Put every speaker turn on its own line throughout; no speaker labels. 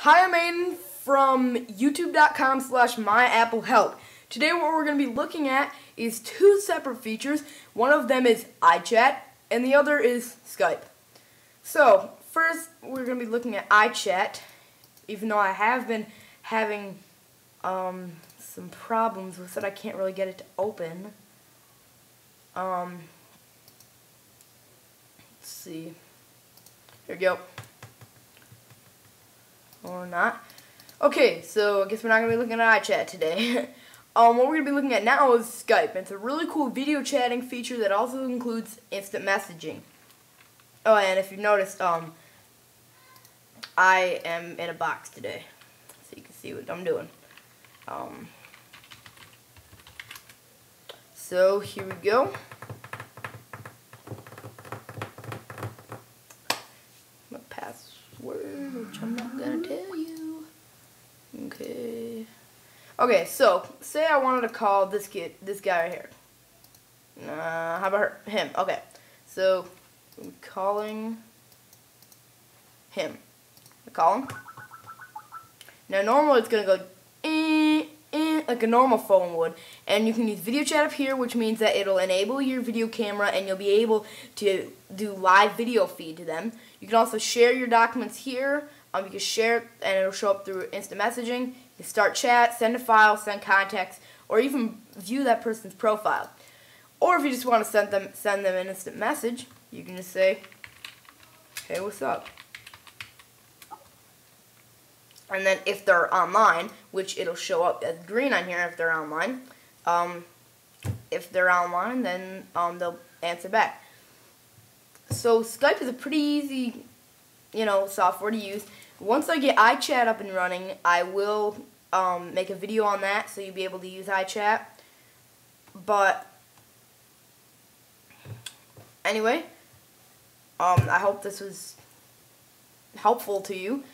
Hi, I'm Aiden from youtube.com/myAppleHelp. Today what we're going to be looking at is two separate features. One of them is iChat and the other is Skype. So, first we're going to be looking at iChat, even though I have been having some problems with it. I can't really get it to open. Let's see. Here we go. Or not. Okay, so I guess we're not going to be looking at iChat today. What we're going to be looking at now is Skype. It's a really cool video chatting feature that also includes instant messaging. Oh, and if you've noticed, I am in a box today, so you can see what I'm doing. So here we go. My password, which I'm not gonna tell you. Okay, so say I wanted to call this guy right here. How about him? Okay, so I'm calling him. I call him. Now normally it's gonna go like a normal phone would, and you can use video chat up here, which means that it'll enable your video camera and you'll be able to do live video feed to them. You can also share your documents here. You can share it and it'll show up through instant messaging. You can start chat, send a file, send contacts, or even view that person's profile. Or if you just want to send them an instant message, you can just say, "Hey, what's up?" And then if they're online, which it'll show up as green on here if they're online, then they'll answer back. So Skype is a pretty easy, software to use. Once I get iChat up and running, I will make a video on that, so you'll be able to use iChat. But anyway, I hope this was helpful to you.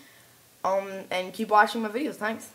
And keep watching my videos. Thanks.